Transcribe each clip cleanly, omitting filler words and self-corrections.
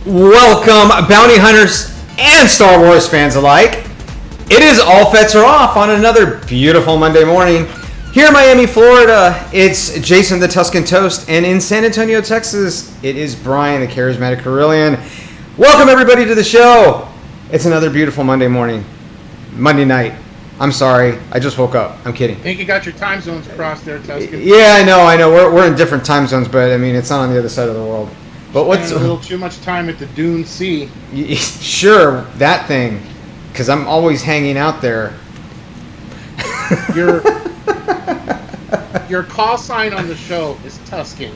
Welcome, bounty hunters and Star Wars fans alike. It is All Fetts Are Off on another beautiful Monday morning. Here in Miami, Florida, it's Jason the Tuscan Toast, and in San Antonio, Texas, it is Brian the Charismatic Carillion. Welcome, everybody, to the show. It's another beautiful Monday morning. Monday night. I'm sorry, I just woke up. I'm kidding. I think you got your time zones crossed there, Tuscan. Yeah, I know. We're in different time zones, but I mean, it's not on the other side of the world. But what's a little too much time at the Dune Sea? Sure, that thing, because I'm always hanging out there. Your call sign on the show is Tuscan,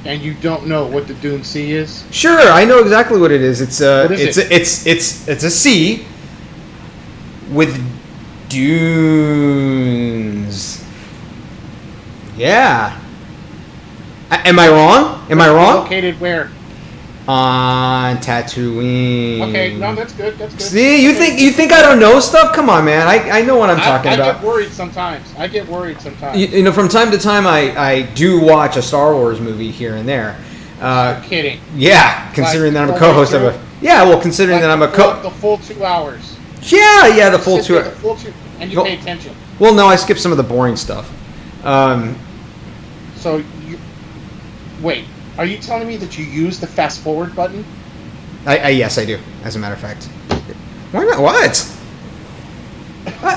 and you don't know what the Dune Sea is? Sure, I know exactly what it is. It's a sea with dunes. Yeah. Am I wrong? Located where? On Tatooine. Okay, no, that's good. That's good. See, you think I don't know stuff? Come on, man. I know what I'm talking about. I get worried sometimes. You know, from time to time, I do watch a Star Wars movie here and there. You're kidding. Yeah, considering that I'm a co-host of a. Yeah, well, considering that I'm a the full 2 hours. Yeah, the full 2 hours. And you pay attention. Well, no, I skipped some of the boring stuff. So wait, are you telling me that you use the fast forward button? Yes, I do. As a matter of fact. Why not? What?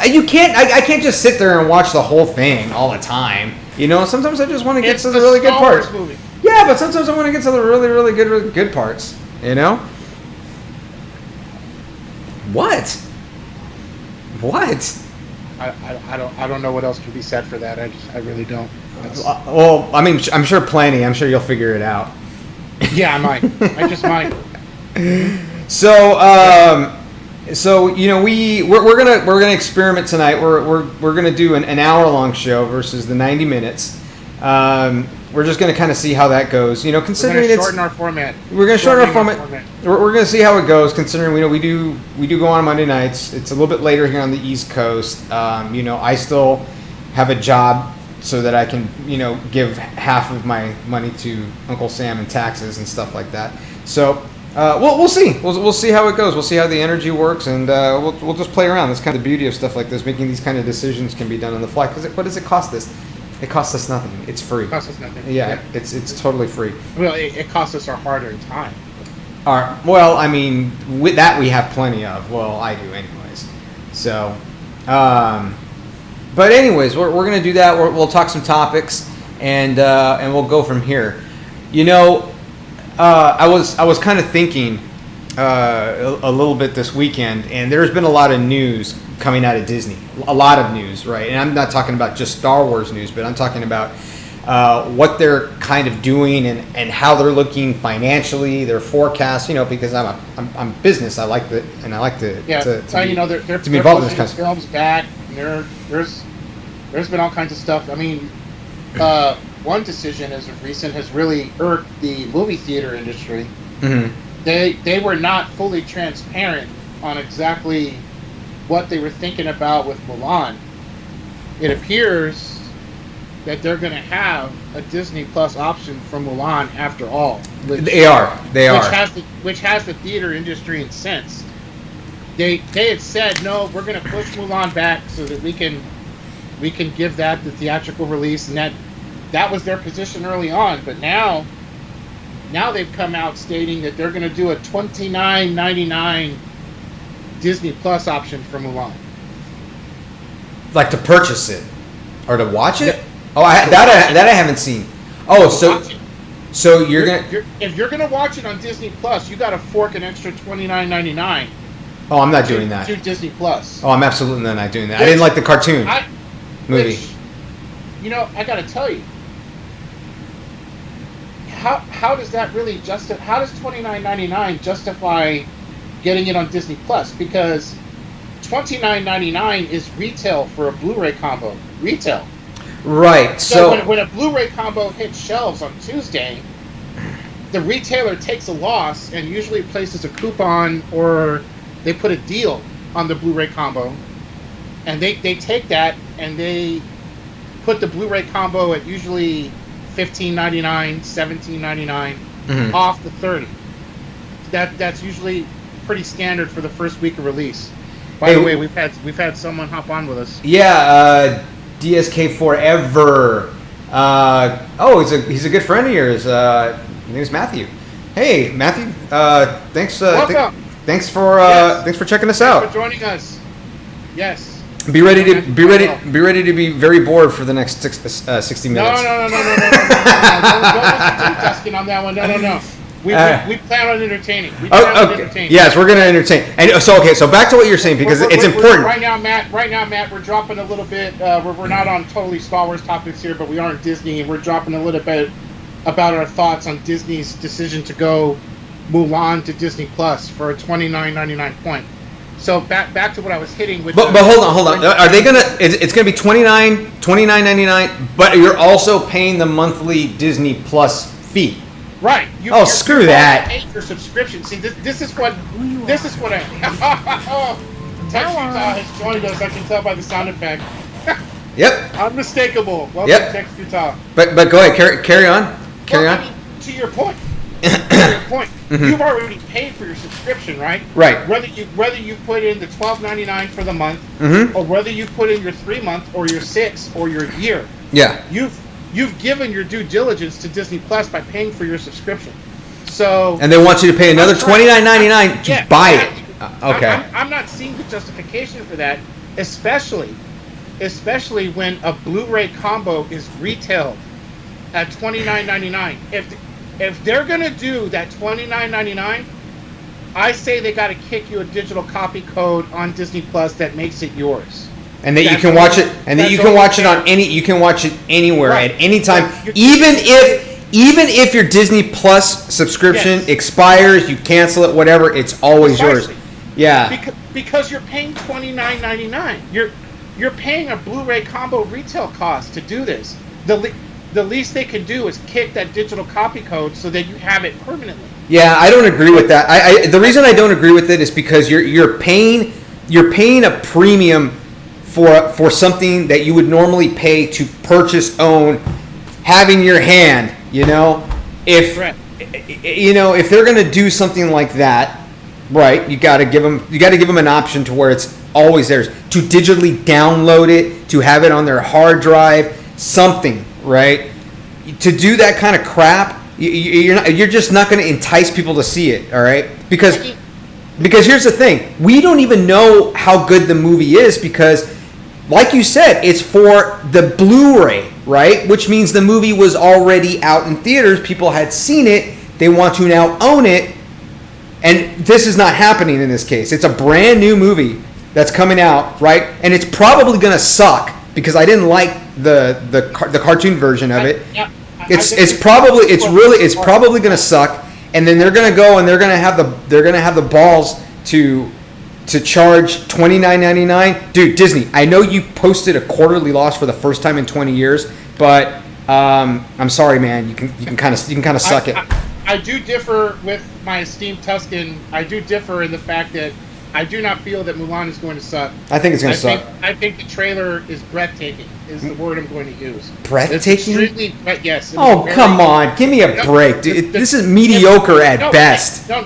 You can't. I can't just sit there and watch the whole thing all the time. You know, sometimes I just want to get to the really good parts. Movie. Yeah, but sometimes I want to get to the really good parts. You know. What? I don't know what else can be said for that. I really don't. Well, I mean, I'm sure plenty. I'm sure you'll figure it out. Yeah, I might. I just might. So you know, we're gonna experiment tonight. We're gonna do an hour-long show versus the 90 minutes. We're just gonna kind of see how that goes. You know, considering we're gonna shorten our format. We're gonna shorten our format. We're gonna see how it goes. Considering we do go on Monday nights. It's a little bit later here on the East Coast. You know, I still have a job, so that I can, you know, give half of my money to Uncle Sam in taxes and stuff like that. So we'll see. We'll see how it goes. We'll see how the energy works, and we'll just play around. That's kind of the beauty of stuff like this. Making these kind of decisions can be done on the fly. Because what does it cost us? It costs us nothing. It's free. It costs us nothing. Yeah. It's totally free. Well, it costs us our hard-earned time. Well, I mean, with that we have plenty of. Well, I do anyways. So. But anyways, we're going to do that. We'll talk some topics, and we'll go from here. You know, I was kind of thinking a little bit this weekend, and there's been a lot of news coming out of Disney. A lot of news, right? And I'm not talking about just Star Wars news, but I'm talking about what they're kind of doing and how they're looking financially, their forecasts. You know, because I'm business. I like to you know, they're be involved in this kind of films back. There's been all kinds of stuff. I mean, one decision as of recent has really irked the movie theater industry. Mm-hmm. They were not fully transparent on exactly what they were thinking about with Mulan. It appears that they're going to have a Disney Plus option for Mulan after all. They are. Which has the theater industry incensed. They had said, no, we're going to push Mulan back so that we can give that the theatrical release, and that was their position early on. But now they've come out stating that they're going to do a $29.99 Disney Plus option for Mulan. Like to purchase it or to watch it? Oh, I haven't seen. Oh, so you're gonna if you're gonna watch it on Disney Plus, you got to fork an extra $29.99. Oh, I'm not doing that. To Disney Plus. Oh, I'm absolutely not doing that. I didn't like the cartoon movie. You know, I got to tell you, how does that really justify? How does $29.99 justify getting it on Disney Plus? Because $29.99 is retail for a Blu-ray combo. Retail. Right. So when a Blu-ray combo hits shelves on Tuesday, the retailer takes a loss and usually places a coupon or they put a deal on the Blu-ray combo, and they take that and they put the Blu-ray combo at usually $15.99, $17.99 off the $30. that's usually pretty standard for the first week of release. By the way, we've had someone hop on with us. Yeah, DSK Forever. He's a good friend of yours. His name's Matthew. Hey, Matthew. Thanks. Welcome. Thanks for checking us out. Thanks for joining us. Yes. Be ready to be very bored for the next 60 minutes. No. Don't listen to Dustin on that one. No. We plan on entertaining. Okay. Yes, we're going to entertain. And so back to what you're saying, because it's important. Right now, Matt, we're dropping a little bit. We're not on totally Star Wars topics here, but we are in Disney, and we're dropping a little bit about our thoughts on Disney's decision to go Mulan to Disney Plus for a $29.99 point. So back to what I was hitting with. But hold on. Are they gonna? It's gonna be $29.99, but you're also paying the monthly Disney Plus fee. Right. Screw that. Pay your subscription. See, this is what I. Tex Utah has joined us. I can tell by the sound effect. Yep. Unmistakable. Welcome, Tex Utah. But go ahead. Carry on. I mean, to your point. Mm-hmm. You've already paid for your subscription, right? Right. Whether you put in the $12.99 for the month, mm-hmm. or whether you put in your 3 month or your 6 or your year. Yeah. You've given your due diligence to Disney Plus by paying for your subscription. So. And they want you to pay another $29.99 to buy it. Okay. I'm not seeing the justification for that, especially when a Blu-ray combo is retailed at $29.99. If they're gonna do that $29.99, I say they got to kick you a digital copy code on Disney Plus that makes it yours. And that you can watch it. And that you can watch it on any. You can watch it anywhere at any time. Even if your Disney Plus subscription expires, you cancel it. Whatever, it's always yours. Yeah. Because you're paying $29.99. You're paying a Blu-ray combo retail cost to do this. The least they can do is kick that digital copy code so that you have it permanently. Yeah, I don't agree with that. The reason I don't agree with it is because you're paying a premium for something that you would normally pay to purchase, own, have in your hand. If they're going to do something like that, right? You got to give them an option to where it's always theirs, to digitally download it, to have it on their hard drive, something. Right, to do that kind of crap, you're just not going to entice people to see it. All right, because here's the thing: we don't even know how good the movie is because, like you said, it's for the Blu-ray, right? Which means the movie was already out in theaters. People had seen it. They want to now own it, and this is not happening in this case. It's a brand new movie that's coming out, right? And it's probably going to suck because I didn't like the cartoon version of it. It's probably going to suck, and then they're going to go and they're going to have the balls to charge $29.99. Dude, Disney, I know you posted a quarterly loss for the first time in 20 years, but I'm sorry, man. You can kind of suck it. I do differ with my esteemed Tuscan. I do differ in the fact that I do not feel that Mulan is going to suck. I think it's going to suck. I think the trailer is breathtaking, is the word I'm going to use. Breathtaking? Yes. Oh, come on. Give me a break, dude. This is mediocre at best. No.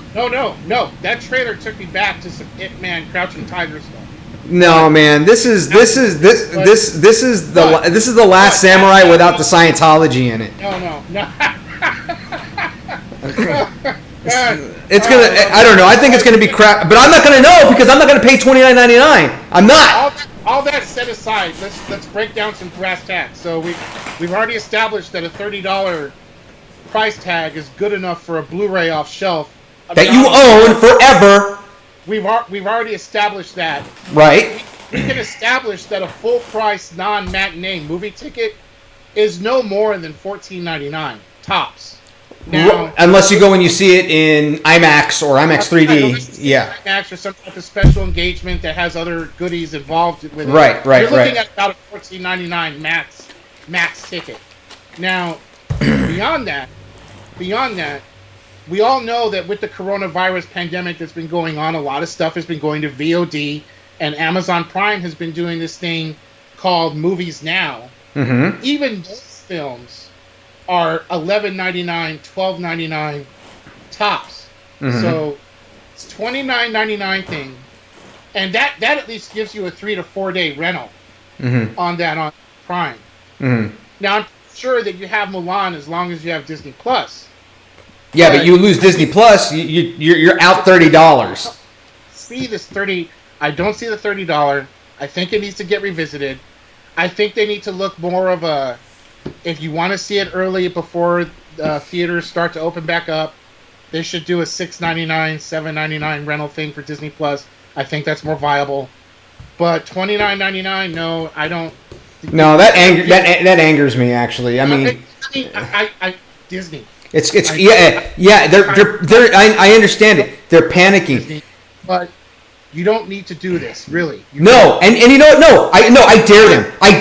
That trailer took me back to some Ip Man Crouching Tiger stuff. No, man. This is the Last Samurai without the Scientology in it. No. It's gonna. I don't know. I think it's gonna be crap, but I'm not gonna know because I'm not gonna pay $29.99. I'm not. All that set aside, let's break down some brass tacks. So we've already established that a $30 price tag is good enough for a Blu-ray off shelf that you own forever. We've already established that. Right. We can establish that a full price non-matinee movie ticket is no more than $14.99 tops. Now, unless you go and you see it in IMAX or IMAX 3D, yeah. IMAX or some type of special engagement that has other goodies involved with it. Right. You're looking at about a $14.99 max ticket. Now, beyond that, we all know that with the coronavirus pandemic that's been going on, a lot of stuff has been going to VOD, and Amazon Prime has been doing this thing called Movies Now. Mm-hmm. Even those films are $11.99, $12.99 tops. Mm-hmm. So it's $29.99 thing, and that at least gives you a 3 to 4 day rental on that on Prime. Mm-hmm. Now I'm sure that you have Mulan as long as you have Disney Plus. Yeah, but you lose Disney Plus, you're out $30. See this 30? I don't see the $30. I think it needs to get revisited. I think they need to look more of a. If you want to see it early before theaters start to open back up, they should do a $6.99, $7.99 rental thing for Disney Plus. I think that's more viable. But $29.99, no, I don't. No, that angers me actually. I mean, Disney. Yeah. They're. I understand it. They're panicking. Disney, but you don't need to do this, really. No, and you know what? No, I dare them. I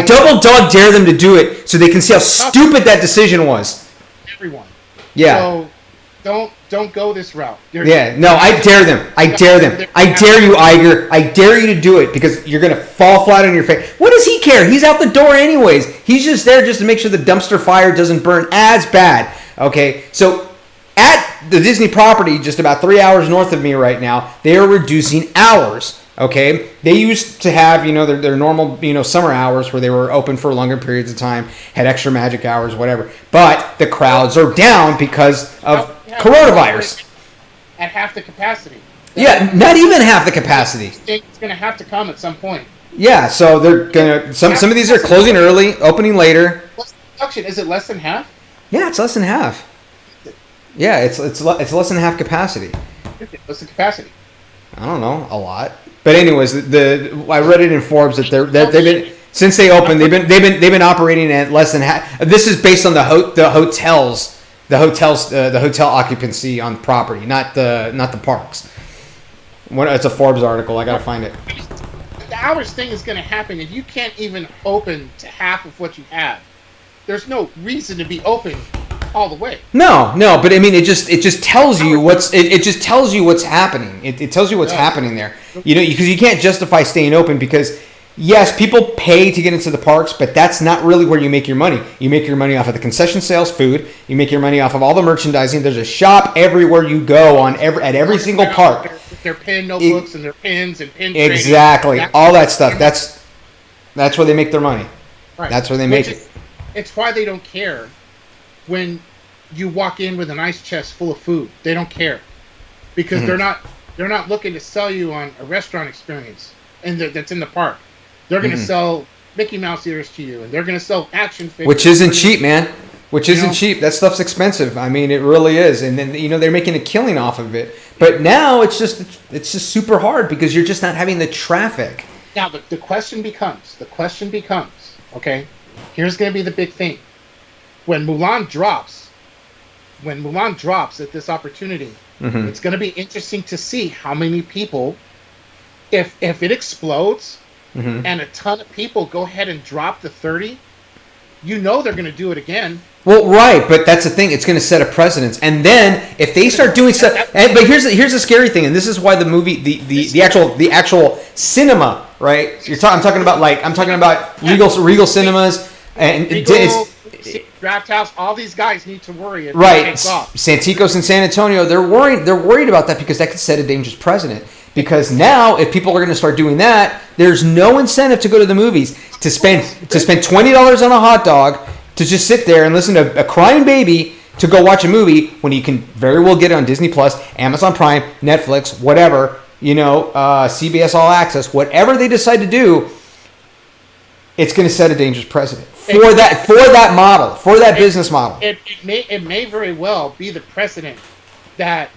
double dog dare them to do it so they can see how stupid that decision was. Everyone. Yeah. So don't go this route. I dare them. I dare you, Iger. I dare you to do it because you're gonna fall flat on your face. What does he care? He's out the door anyways. He's just there just to make sure the dumpster fire doesn't burn as bad. Okay, so at the Disney property, just about 3 hours north of me right now, they are reducing hours. Okay, they used to have their normal summer hours where they were open for longer periods of time, had extra magic hours, whatever. But the crowds are down because of coronavirus. At half the capacity. Yeah, not even half the capacity. It's going to have to come at some point. Yeah, so they're gonna. Some of these are closing early, opening later. What's the production? Is it less than half? Yeah, it's less than half. Yeah, it's less than half capacity. What's the capacity? I don't know, a lot. But anyways, I read it in Forbes that they've been since they opened they've been operating at less than half. This is based on the hotel occupancy on property, not the parks. It's a Forbes article. I gotta find it. The hours thing is going to happen if you can't even open to half of what you have. There's no reason to be open all the way. No, but I mean, it just tells you what's happening. It tells you what's happening there. Because you can't justify staying open because yes, people pay to get into the parks, but that's not really where you make your money. You make your money off of the concession sales, food. You make your money off of all the merchandising. There's a shop everywhere you go at every single park. Their pen notebooks and their pins and pin trading. Exactly, all that stuff. That's where they make their money. Right. That's where they make it. It's why they don't care when you walk in with an ice chest full of food. They don't care because they're not looking to sell you on a restaurant experience and that's in the park. They're going to sell Mickey Mouse ears to you, and they're going to sell action figures. Which isn't cheap, man. Which isn't cheap. That stuff's expensive. I mean, it really is. And then they're making a killing off of it. But now it's just super hard because you're just not having the traffic. Now the question becomes, okay? Here's going to be the big thing. When Mulan drops at this opportunity, it's going to be interesting to see how many people, if it explodes. And a ton of people go ahead and drop the 30, they're going to do it again. Well, right, but that's the thing. It's going to set a precedence. And then if they start doing stuff, but here's the scary thing, and this is why the movie, the actual cinema, right? I'm talking about Regal Cinemas and Draft House. All these guys need to worry. Right, Santikos and San Antonio, they're worried about that because that could set a dangerous precedent. Because now, if people are going to start doing that, there's no incentive to go to the movies to spend $20 on a hot dog to just sit there and listen to a crying baby to go watch a movie when you can very well get it on Disney Plus, Amazon Prime, Netflix, whatever, CBS All Access, whatever they decide to do. It's going to set a dangerous precedent for that model, for that business model. It may very well be the precedent that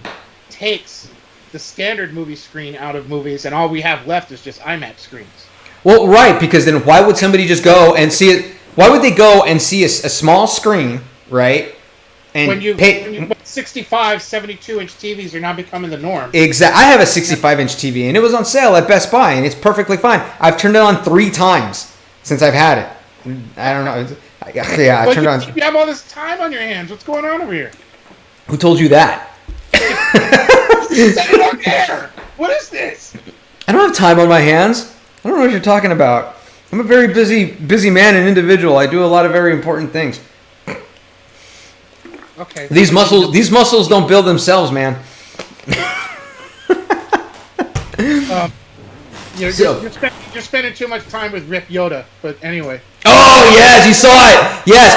takes the standard movie screen out of movies, and all we have left is just IMAX screens. Well, right, because then why would somebody just go and see it? Why would they go and see a small screen, right? And when you 65, 72-inch TVs are now becoming the norm. Exactly. I have a 65-inch TV, and it was on sale at Best Buy, and it's perfectly fine. I've turned it on 3 times since I've had it. I don't know. I turned it on. You have all this time on your hands. What's going on over here? Who told you that? Set it on air. What is this? I don't have time on my hands. I don't know what you're talking about. I'm a very busy man and individual. I do a lot of very important things. Okay. These muscles don't build themselves, man. You're spending too much time with Rip Yoda, but anyway. Oh yes, you saw it. Yes,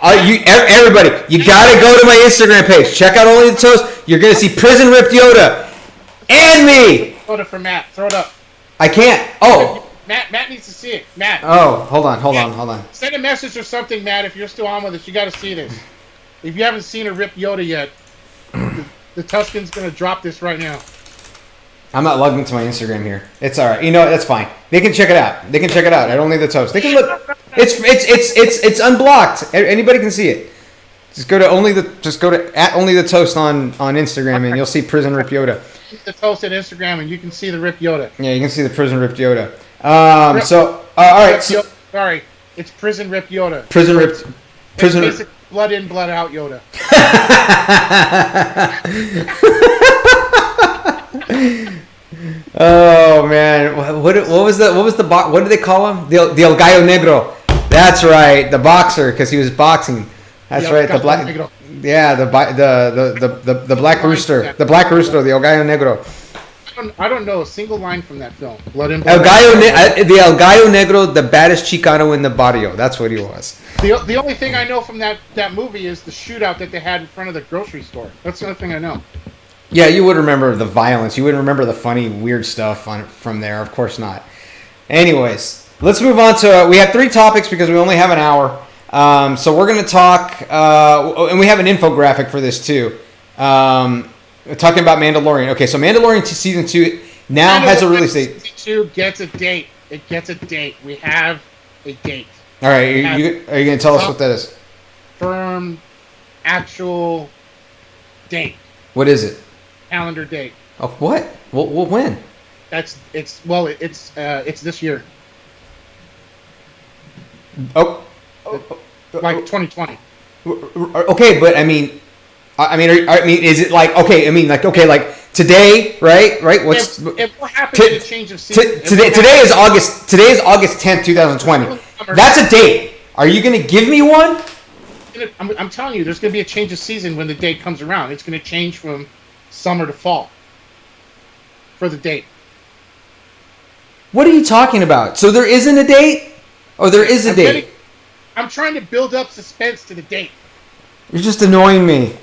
everybody, you gotta go to my Instagram page. Check out Only the Toast. You're gonna see Prison Ripped Yoda and me. Photo for Matt. Throw it up. I can't. Oh. Matt needs to see it. Matt. Oh, hold on. Send a message or something, Matt. If you're still on with us, you got to see this. If you haven't seen a Rip Yoda yet, the Tuscan's gonna drop this right now. I'm not logged into my Instagram here. It's all right. You know what? That's fine. They can check it out. At Only the Toast. They can look. It's unblocked. Anybody can see it. Just go to at Only the Toast on Instagram and you'll see Prison Rip Yoda. The Toast at Instagram and you can see the Rip Yoda. Yeah, you can see the Prison Ripped Yoda. All right. Sorry, it's Prison Rip Yoda. Prison Ripped. Prison. It's basically blood in, blood out Yoda. Oh man, what was what did they call him? The El Gallo Negro. That's right, the boxer, because he was boxing. That's right, the black. Negro. Yeah, the black rooster, the black rooster, the El Gallo Negro. I don't know a single line from that film. Blood and blood. The El Gallo Negro, the baddest Chicano in the barrio. That's what he was. The only thing I know from that movie is the shootout that they had in front of the grocery store. That's the only thing I know. Yeah, you would remember the violence. You wouldn't remember the funny, weird stuff from there. Of course not. Anyways, let's move on to... we have 3 topics because we only have an hour. So we're going to talk... and we have an infographic for this too. Talking about Mandalorian. Okay, so Mandalorian Season 2 now has a release date. Season 2 gets a date. It gets a date. We have a date. All right, are you going to tell us what that is? Firm, actual date. What is it? Calendar date. Oh, what? Well, when? It's this year. Oh. Like 2020. Okay, but I mean, is it like okay? I mean, like okay, like today, right? Right? What's if what happened in the change of season? Today is August 10th, 2020. That's a date. Are you going to give me one? I'm telling you, there's going to be a change of season when the date comes around. It's going to change from summer to fall for the date. What are you talking about? So there isn't a date? Or there is a date? I'm trying to build up suspense to the date. You're just annoying me.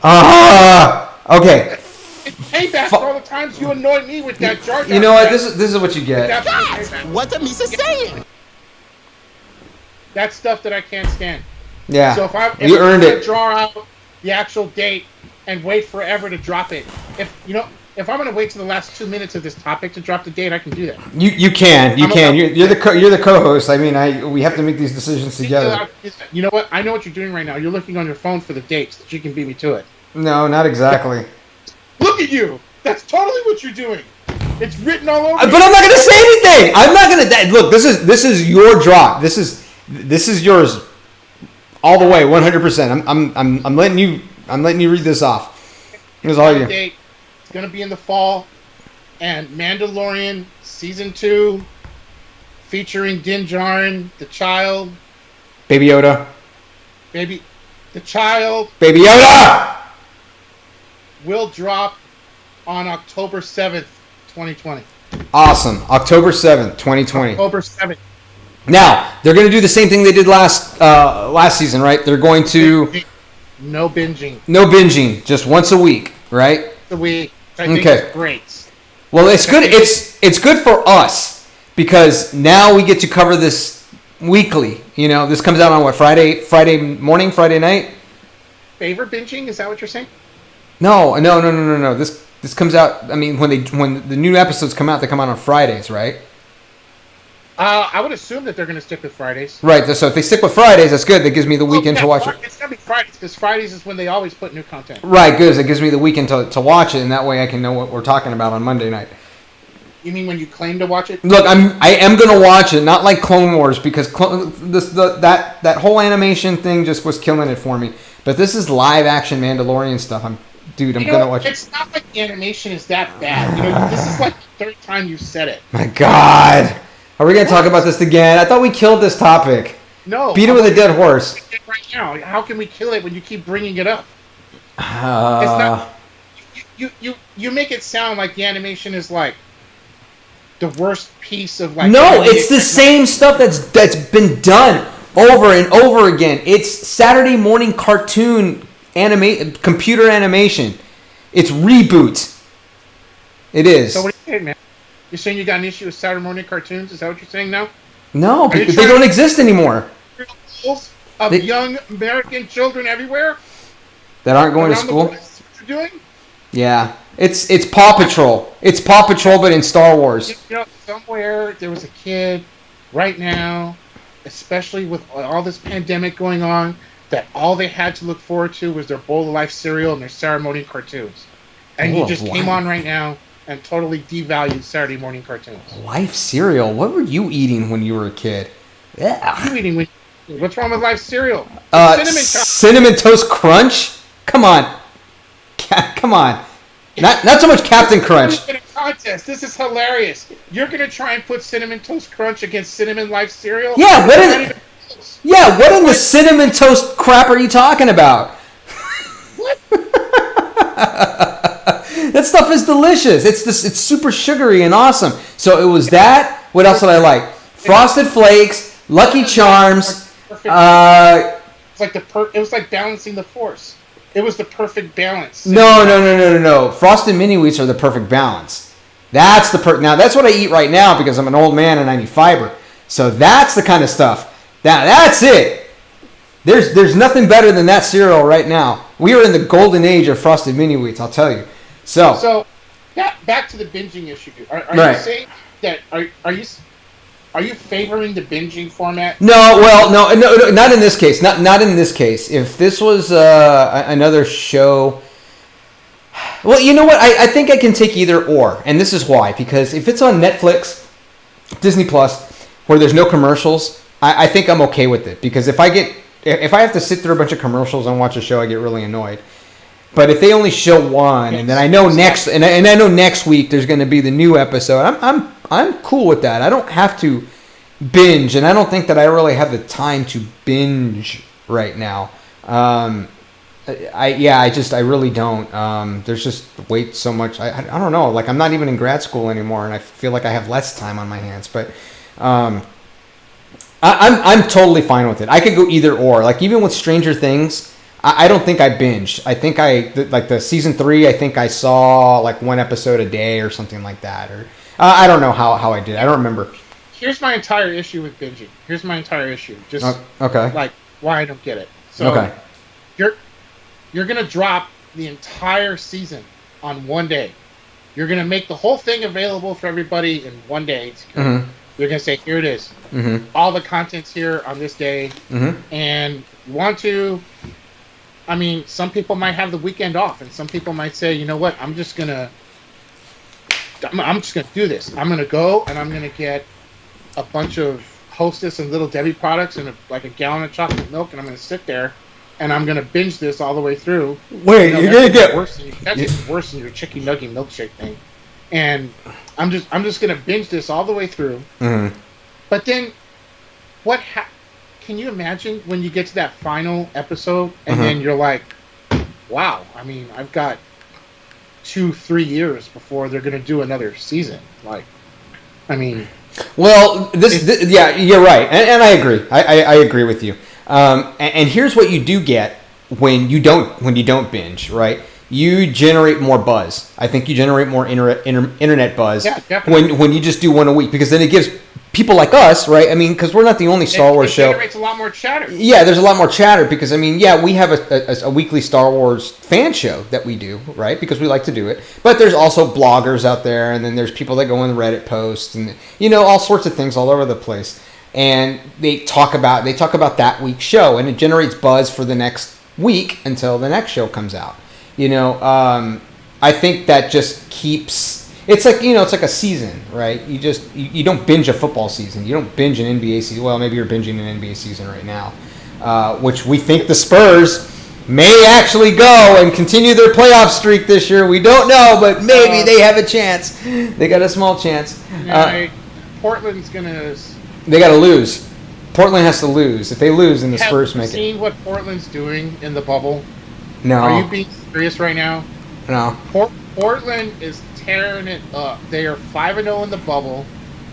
Okay. It's payback for all the times you annoyed me with that Jar Jar. You know what? This is what you get. What the Misa saying? That's stuff that I can't stand. Yeah. So if you earned it. Draw out the actual date and wait forever to drop it. If I'm going to wait to the last 2 minutes of this topic to drop the date, I can do that. You can. You're the co-host. I mean, we have to make these decisions together. You know what? I know what you're doing right now. You're looking on your phone for the dates that you can beat me to it. No, not exactly. Look at you. That's totally what you're doing. It's written all over. But I'm not going to say anything. I'm not going to. Look, this is your drop. This is yours, all the way, 100%. I'm letting you read this off. Here's all you. It's gonna be in the fall, and Mandalorian Season 2, featuring Din Djarin, the child, Baby Yoda, Baby Yoda, will drop on October 7th, 2020. Awesome, October 7th, 2020. October 7th. Now they're gonna do the same thing they did last season, right? They're going to no binging. No binging, just once a week, right? A week. I think it's great. Well, it's good. It's good for us because now we get to cover this weekly. You know, this comes out on what, Friday morning, Friday night. Favor binging? Is that what you're saying? No. This comes out. I mean, when the new episodes come out, they come out on Fridays, right? I would assume that they're going to stick with Fridays. Right. So if they stick with Fridays, that's good. That gives me the weekend to watch it. It's going to be Fridays because Fridays is when they always put new content. Right. Good. It gives me the weekend to watch it, and that way I can know what we're talking about on Monday night. You mean when you claim to watch it? Look, I am going to watch it, not like Clone Wars, because that whole animation thing just was killing it for me. But this is live action Mandalorian stuff. I'm going to watch it. It's not like the animation is that bad. You know, this is like the third time you've said it. My God. Are we going to talk about this again? I thought we killed this topic. No. Beat it with a dead horse. Right now. How can we kill it when you keep bringing it up? It's not. You make it sound like the animation is like the worst piece of like. No, it's the same stuff that's been done over and over again. It's Saturday morning cartoon computer animation. It's reboots. It is. So what are you saying, man? You're saying you got an issue with Saturday morning cartoons? Is that what you're saying now? No, because they don't exist anymore. Of young American children everywhere that aren't going to school. What you're doing? Yeah, it's Paw Patrol. It's Paw Patrol, but in Star Wars. You know, somewhere there was a kid right now, especially with all this pandemic going on, that all they had to look forward to was their bowl of life cereal and their Saturday morning cartoons. And he just came on right now and totally devalued Saturday morning cartoons. Life cereal? What were you eating when you were a kid? Yeah. What are you eating? What's wrong with life cereal? Cinnamon Toast Crunch? Come on. Come on. Not so much Captain Crunch. In a contest. This is hilarious. You're going to try and put Cinnamon Toast Crunch against Cinnamon Life cereal? Yeah, what in the Cinnamon Toast crap are you talking about? What? That stuff is delicious. It's super sugary and awesome. So it was that. What else did I like? Frosted Flakes, Lucky Charms. It's like it was like balancing the force. It was the perfect balance. No. Frosted Mini Wheats are the perfect balance. That's now that's what I eat right now because I'm an old man and I need fiber. So that's the kind of stuff. That's it. There's nothing better than that cereal right now. We are in the golden age of Frosted Mini Wheats, I'll tell you. So yeah, back to the binging issue. Are right. You saying that are you favoring the binging format? No, not in this case. Not in this case. If this was another show, well, you know what? I think I can take either or, and this is why. Because if it's on Netflix, Disney Plus, where there's no commercials, I think I'm okay with it. Because if I have to sit through a bunch of commercials and watch a show, I get really annoyed. But if they only show one, and then I know next week there's going to be the new episode, I'm cool with that. I don't have to binge, and I don't think that I really have the time to binge right now. I really don't. There's just way so much. I don't know. Like I'm not even in grad school anymore, and I feel like I have less time on my hands. But I'm totally fine with it. I could go either or. Like even with Stranger Things. I don't think I binged. I think like the season 3. I think I saw like one episode a day or something like that. Or I don't know how I did. I don't remember. Here's my entire issue with binging. Here's my entire issue. Just okay. Like why I don't get it. So okay. You're gonna drop the entire season on one day. You're gonna make the whole thing available for everybody in one day. Mm-hmm. You're gonna say, here it is. Mm-hmm. All the content's here on this day, and you want to. I mean, some people might have the weekend off, and some people might say, you know what, I'm just gonna do this. I'm gonna go and I'm gonna get a bunch of Hostess and Little Debbie products and a gallon of chocolate milk, and I'm gonna sit there and I'm gonna binge this all the way through. Wait, you're gonna get worse than your chicken nugget milkshake thing, and I'm just gonna binge this all the way through. Mm-hmm. But then, what? Can you imagine when you get to that final episode and then you're like, wow, I mean, I've got 2-3 years before they're going to do another season. Like, I mean... Well, yeah, you're right. And I agree. I agree with you. And here's what you do get when you don't binge, right? You generate more buzz. I think you generate more internet buzz when you just do one a week, because then it gives people like us, right? I mean, because we're not the only Star Wars show. It generates a lot more chatter. Yeah, there's a lot more chatter because, I mean, yeah, we have a weekly Star Wars fan show that we do, right? Because we like to do it. But there's also bloggers out there, and then there's people that go in the Reddit posts, and all sorts of things all over the place. And they talk about that week's show, and it generates buzz for the next week until the next show comes out. I think that just keeps. It's like it's like a season, right? You don't binge a football season. You don't binge an NBA season. Well, maybe you're binging an NBA season right now, which we think the Spurs may actually go and continue their playoff streak this year. We don't know, but maybe they have a chance. They got a small chance. Portland's gonna. They got to lose. Portland has to lose. If they lose, then the Spurs make it. Have you seen what Portland's doing in the bubble? No. Are you being serious right now? No. Portland is tearing it up. They are 5-0 in the bubble.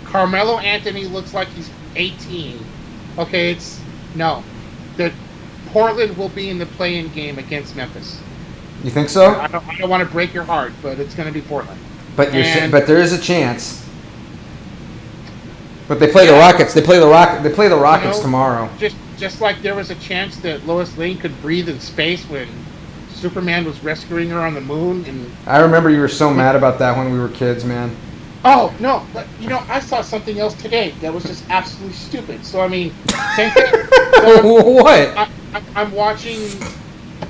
Carmelo Anthony looks like he's 18. Okay, the Portland will be in the play-in game against Memphis. You think so? I don't want to break your heart, but it's going to be Portland. But there is a chance. But they play the Rockets. They play the Rockets tomorrow. Just like there was a chance that Lois Lane could breathe in space when Superman was rescuing her on the moon. And I remember you were so mad about that when we were kids, man. Oh no! But I saw something else today that was just absolutely stupid. So I mean, same thing. What? I'm watching.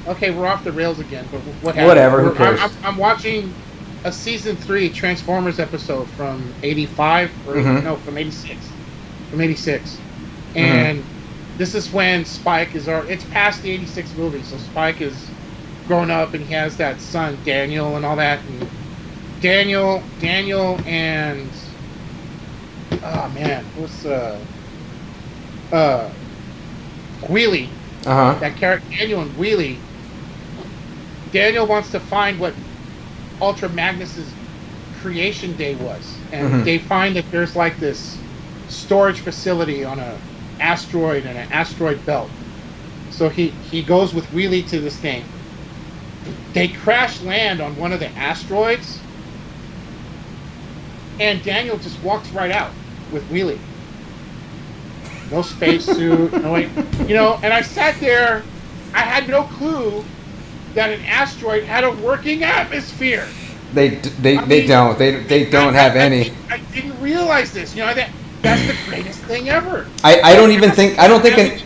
Okay, we're off the rails again. But whatever. Who cares? I'm watching a season 3 Transformers episode from '85 from '86, and this is when Spike is it's past the '86 movie, so Spike is grown up and he has that son Daniel and all that. And Daniel and oh man, what's Wheelie? That character Daniel and Wheelie. Daniel wants to find what Ultra Magnus's creation day was, and they find that there's like this storage facility on an asteroid and an asteroid belt. So he goes with Wheelie to this thing. They crash land on one of the asteroids, and Daniel just walks right out with Wheelie. No spacesuit, and I sat there, I had no clue that an asteroid had a working atmosphere. They don't have any. I didn't realize this. That's the greatest thing ever. I don't think an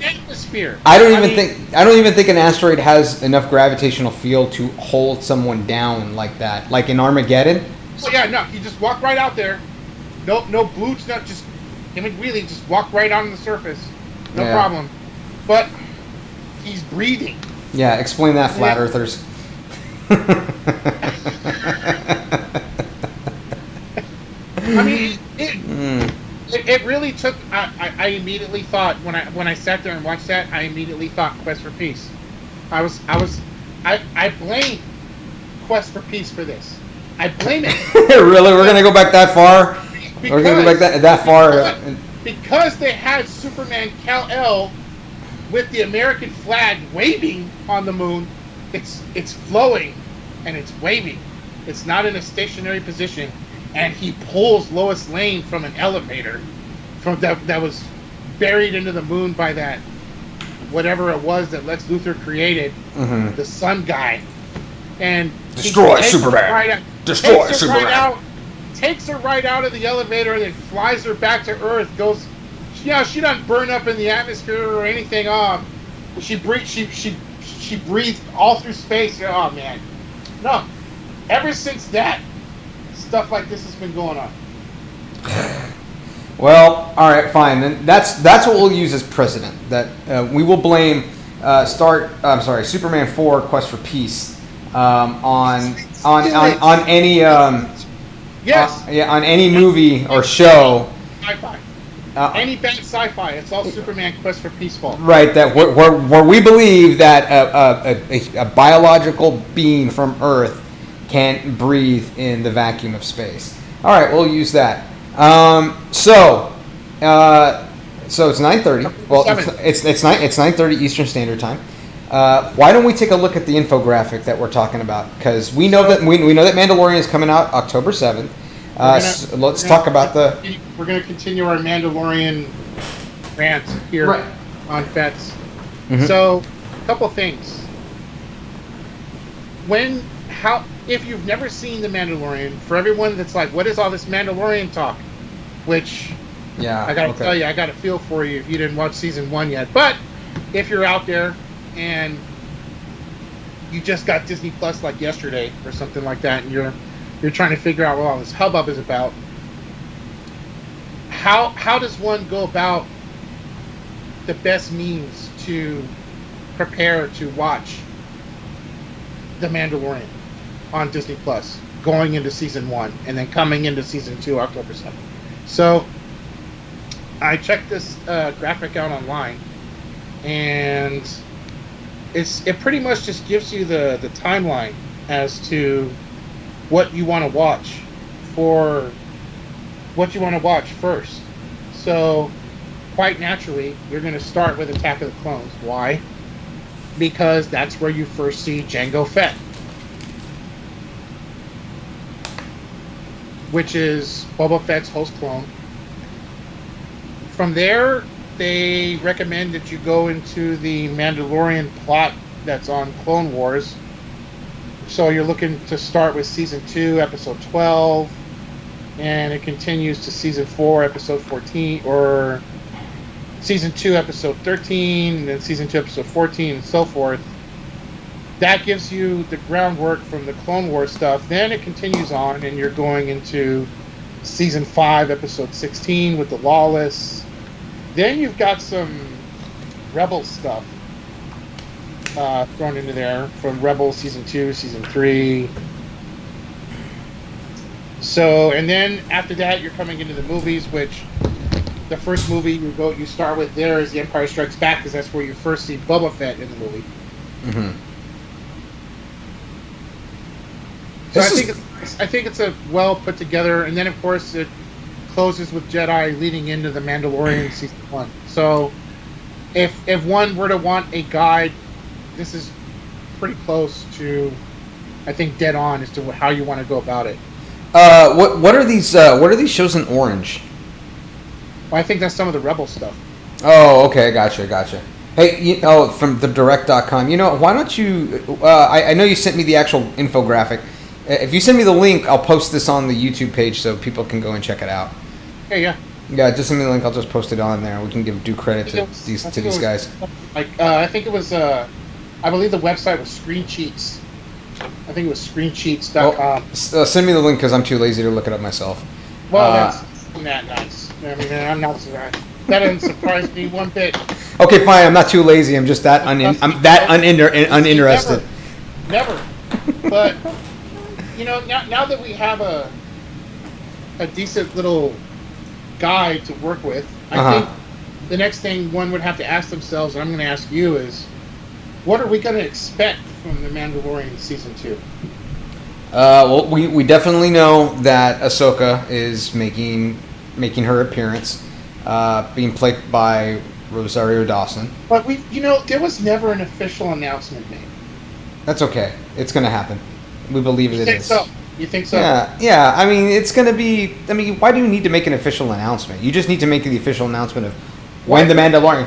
atmosphere. I don't even think an asteroid has enough gravitational field to hold someone down like that. Like in Armageddon. Oh yeah, no, he just walked right out there. No boots, not just him and Wheelie just walked right on the surface. No problem. But he's breathing. Yeah, explain that, flat earthers. I mean, it really took. I immediately thought when I sat there and watched that, I immediately thought Quest for Peace. I blame Quest for Peace for this. I blame it. Really, we're gonna go back that far? We're gonna go back that far? Because they had Superman Kal-El with the American flag waving on the moon. It's flowing and it's waving. It's not in a stationary position. And he pulls Lois Lane from an elevator that was buried into the moon by that whatever it was that Lex Luthor created, the Sun guy, and destroy Superman. Destroy Superman. Takes her right out of the elevator and then flies her back to Earth. Goes, she doesn't burn up in the atmosphere or anything. She breathed all through space. Oh man, no. Ever since that, stuff like this has been going on. Well, all right, fine. Then that's what we'll use as precedent. That we will blame Superman 4: Quest for Peace on any on any movie or show. Sci-fi. Any bad sci-fi, it's all Superman Quest for Peace fault. Right. That where we believe that a biological being from Earth can't breathe in the vacuum of space. All right, we'll use that. So it's 9:30. Well, it's 9:30 Eastern Standard Time. Why don't we take a look at the infographic that we're talking about? Because we know that Mandalorian is coming out October 7th. Let's talk about the. We're going to continue our Mandalorian rant here on Fetts. So, a couple things. If you've never seen The Mandalorian, for everyone that's like, what is all this Mandalorian talk? Which, I gotta tell you, I got a feel for you if you didn't watch season 1 yet. But if you're out there and you just got Disney Plus like yesterday or something like that, and you're trying to figure out what all this hubbub is about, how does one go about the best means to prepare to watch The Mandalorian on Disney Plus, going into season 1 and then coming into season 2 October 7th. So I checked this graphic out online, and it pretty much just gives you the timeline as to what you want to watch for what you want to watch first. So, quite naturally, you're going to start with Attack of the Clones. Why? Because that's where you first see Jango Fett, which is Boba Fett's host clone. From there, they recommend that you go into the Mandalorian plot that's on Clone Wars. So you're looking to start with Season 2, Episode 12, and it continues to Season 4, Episode 14, or Season 2, Episode 13, and then Season 2, Episode 14, and so forth. That gives you the groundwork from the Clone Wars stuff. Then it continues on, and you're going into Season 5, Episode 16 with the Lawless. Then you've got some Rebel stuff thrown into there from Rebel Season 2, Season 3. So, and then after that, you're coming into the movies, which the first movie you start with there is The Empire Strikes Back, because that's where you first see Boba Fett in the movie. Mm-hmm. So I think it's a well put together, and then of course it closes with Jedi leading into the Mandalorian Season 1. So if one were to want a guide, this is pretty close to, I think, dead on as to how you want to go about it. What are these shows in orange? Well, I think that's some of the Rebel stuff. Oh, okay, gotcha. Hey, from the direct.com. You know, why don't you? I know you sent me the actual infographic. If you send me the link, I'll post this on the YouTube page so people can go and check it out. Yeah. Yeah, just send me the link. I'll just post it on there. We can give due credit to these guys. I think it was. I believe the website was Screen Cheats. I think it was screencheats.com. Well, send me the link because I'm too lazy to look it up myself. Well, that's not nice. I mean, I'm not surprised. That doesn't surprise me one bit. Okay, fine. I'm not too lazy. I'm just that uninterested. Never. But you know, now that we have a decent little guide to work with, I think the next thing one would have to ask themselves, and I'm going to ask you, is what are we going to expect from the Mandalorian Season 2? Well, we definitely know that Ahsoka is making her appearance, being played by Rosario Dawson. But there was never an official announcement made. That's okay. It's going to happen. We believe it is. You think so? Yeah. I mean, it's going to be. I mean, why do you need to make an official announcement? You just need to make the official announcement of when the Mandalorian.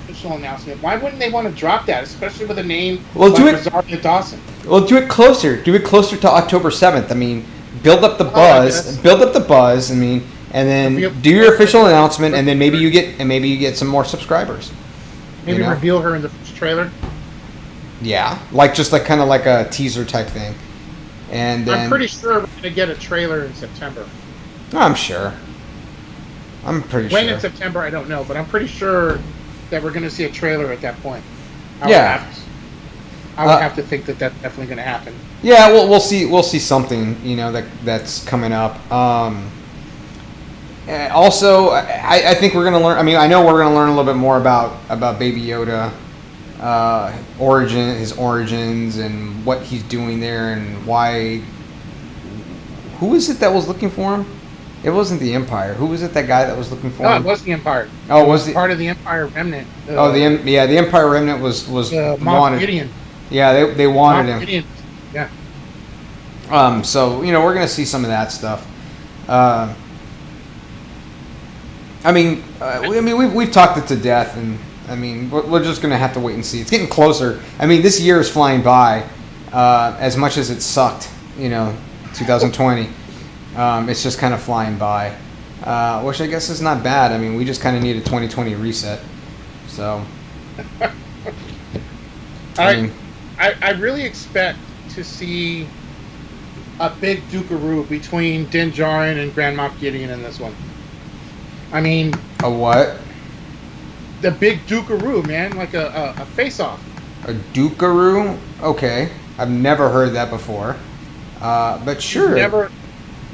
Official announcement. Why wouldn't they want to drop that, especially with a name like Rosario Dawson? Well, do it closer. Do it closer to October 7th. I mean, build up the buzz. Build up the buzz. I mean, and then do your official announcement, and then maybe you get some more subscribers. Maybe reveal her in the first trailer. Yeah, kind of like a teaser type thing. And then, I'm pretty sure we're going to get a trailer in September. I'm sure. I'm pretty sure. When in September, I don't know, but I'm pretty sure that we're going to see a trailer at that point. I would have to think that that's definitely going to happen. Yeah, we'll see something, that's coming up. Also, I think we're going to learn. I mean, I know we're going to learn a little bit more about Baby Yoda, his origins, and what he's doing there, and why. Who is it that was looking for him? It wasn't the Empire. Who was it? That guy that was looking for him? No, it was the Empire. Oh, it was part of the Empire Remnant. The Empire Remnant was wanted. Gideon. Yeah, they wanted him. Gideon. Yeah. So we're gonna see some of that stuff. We've talked it to death, and I mean, we're just gonna have to wait and see. It's getting closer. I mean, this year is flying by. As much as it sucked, 2020. It's just kind of flying by, which I guess is not bad. I mean, we just kind of need a 2020 reset. So, I really expect to see a big dukaroo between Din Djarin and Grand Moff Gideon in this one. I mean, a what? The big dukaroo, man, like a face-off. A dukaroo? Okay, I've never heard that before. But sure.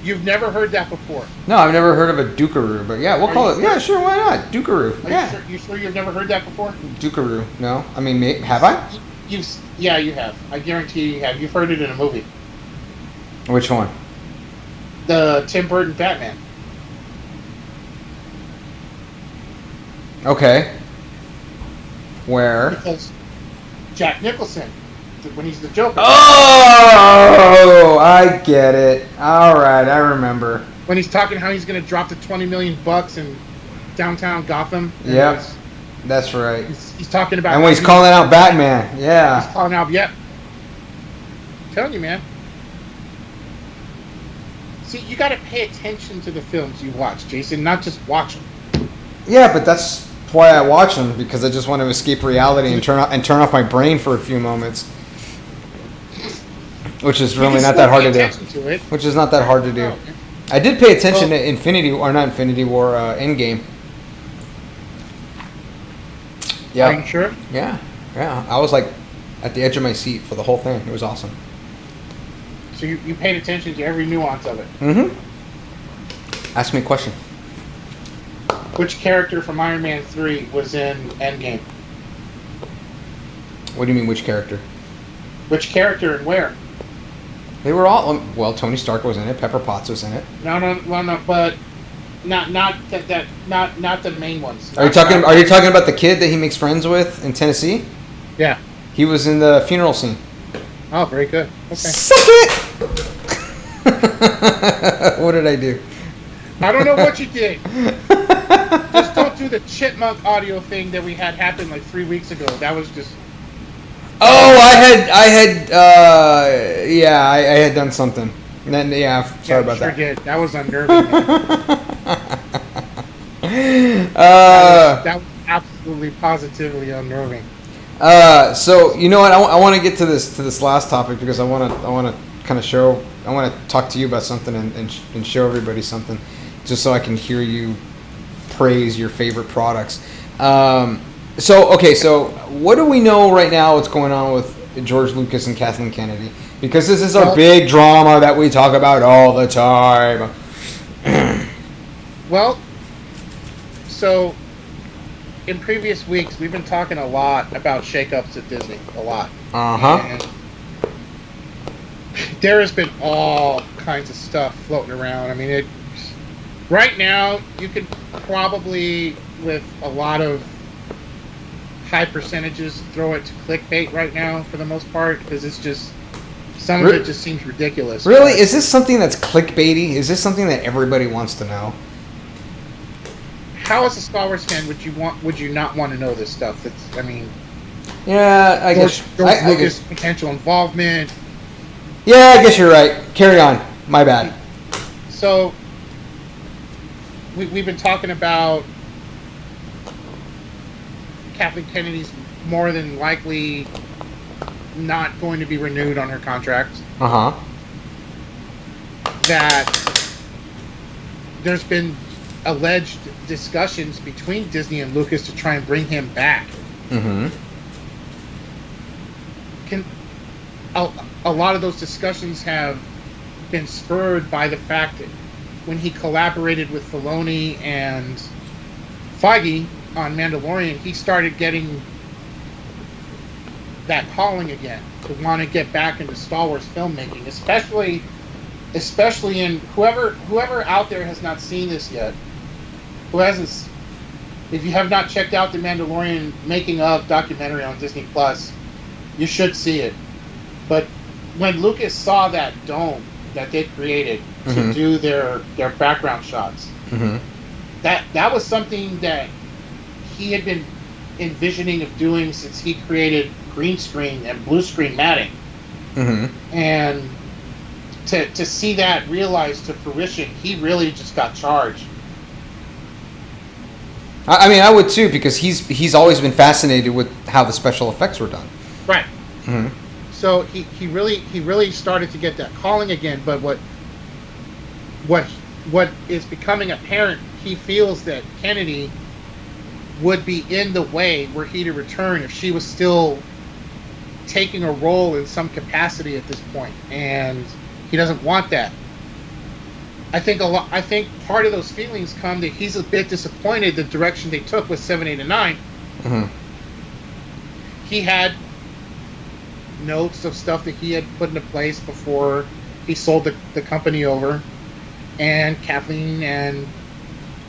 You've never heard that before? No, I've never heard of a dukaroo, but yeah, we'll call it. Sure? Yeah, sure, why not? Dukaroo. Are you sure you've never heard that before? Dukaroo. No, I mean, have I? Yeah, you have. I guarantee you have. You've heard it in a movie. Which one? The Tim Burton Batman. Okay. Where? Because Jack Nicholson, when he's the Joker. Oh, I get it. All right, I remember. When he's talking how he's going to drop the $20 million in downtown Gotham. Yep, that's right. He's talking about. And when he's calling out Batman, yeah. He's calling out, yep. I'm telling you, man. See, you got to pay attention to the films you watch, Jason, not just watch them. Yeah, but that's why I watch them, because I just want to escape reality and turn off my brain for a few moments, which is really not that hard to do. Which is not that hard to do. I did pay attention to not Infinity War, Endgame. Yeah. Are you sure? Yeah. I was like at the edge of my seat for the whole thing. It was awesome. So you paid attention to every nuance of it. Mm-hmm. Ask me a question. Which character from Iron Man 3 was in Endgame? What do you mean, which character? Which character and where? They were all... Well, Tony Stark was in it. Pepper Potts was in it. No, but not the main ones. Are you talking about the kid that he makes friends with in Tennessee? Yeah. He was in the funeral scene. Oh, very good. Okay. Suck it! What did I do? I don't know what you did. Just don't do the chipmunk audio thing that we had happen like 3 weeks ago. That was just... Oh, I had done something. And then, sorry about that. Did. That was unnerving. That was absolutely, positively unnerving. So you know what? I want to get to this last topic, because I want to kind of show. I want to talk to you about something and show everybody something, just so I can hear you praise your favorite products. So what do we know right now? What's going on with George Lucas and Kathleen Kennedy? Because this is our big drama that we talk about all the time. Well, so in previous weeks, we've been talking a lot about shakeups at Disney. A lot. And there has been all kinds of stuff floating around. I mean, right now, you could probably, with a lot of high percentages, throw it to clickbait right now for the most part, because it's just... Some of it just seems ridiculous. Really? Is this something that's clickbaity? Is this something that everybody wants to know? How, as a Star Wars fan, would you not want to know this stuff? Yeah, I guess. George Lucas' potential involvement. Yeah, I guess you're right. Carry on. My bad. So, we've been talking about Kathleen Kennedy's more than likely not going to be renewed on her contract. That there's been alleged discussions between Disney and Lucas to try and bring him back. A lot of those discussions have been spurred by the fact that when he collaborated with Filoni and Feige on Mandalorian, he started getting that calling again to want to get back into Star Wars filmmaking, especially in whoever out there has not seen this yet, if you have not checked out the Mandalorian making of documentary on Disney Plus, you should see it. But when Lucas saw that dome that they created to do their background shots, that was something that he had been envisioning of doing since he created green screen and blue screen matting. And to see that realized to fruition, he really just got charged. I mean, I would too, because he's always been fascinated with how the special effects were done. Right. So he really started to get that calling again. But what is becoming apparent, he feels that Kennedy would be in the way were he to return if she was still taking a role in some capacity at this point, and he doesn't want that. I think part of those feelings come that he's a bit disappointed the direction they took with 7, 8, and 9. He had notes of stuff that he had put into place before he sold the company over. And Kathleen and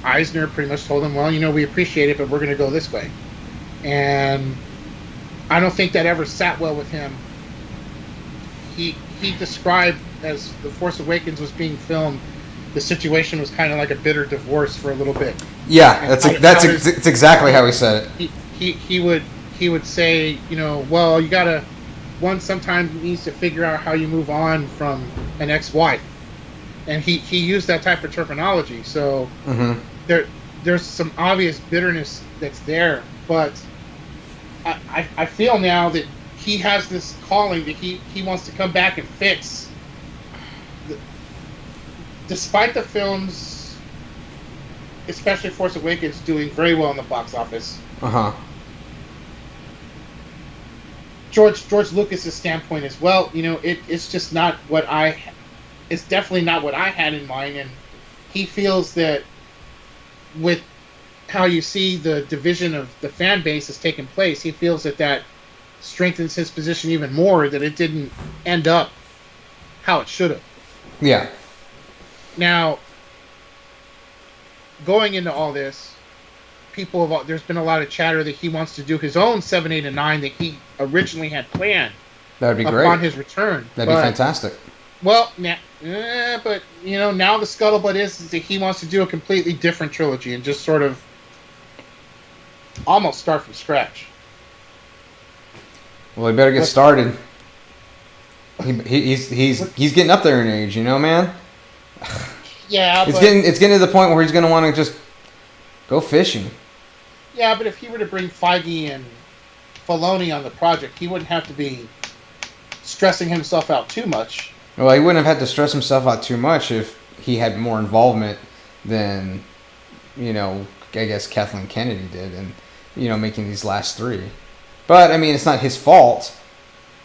Eisner pretty much told him, well, we appreciate it, but we're going to go this way. And I don't think that ever sat well with him. He described, as The Force Awakens was being filmed, the situation was kind of like a bitter divorce for a little bit. Yeah, that's exactly how he said it. He would say, well, you gotta, one sometimes needs to figure out how you move on from an ex-wife, and he used that type of terminology. So there's some obvious bitterness that's there, but I feel now that he has this calling that he wants to come back and fix. Despite the films, especially Force Awakens, doing very well in the box office. George Lucas's standpoint is, well, it's just not what it's definitely not what I had in mind, and he feels that with how you see the division of the fan base has taken place, he feels that strengthens his position even more, that it didn't end up how it should have. Yeah. Now, going into all this, there's been a lot of chatter that he wants to do his own 7, 8, and 9 that he originally had planned. That would be great. Upon his return. That'd be fantastic. Well, now the scuttlebutt is that he wants to do a completely different trilogy and just sort of almost start from scratch. Well, he better get started. He's getting up there in age, man. Yeah, it's getting to the point where he's going to want to just go fishing. Yeah, but if he were to bring Feige and Filoni on the project, he wouldn't have to be stressing himself out too much. Well, he wouldn't have had to stress himself out too much if he had more involvement than, I guess Kathleen Kennedy did, and making these last 3. But I mean, it's not his fault.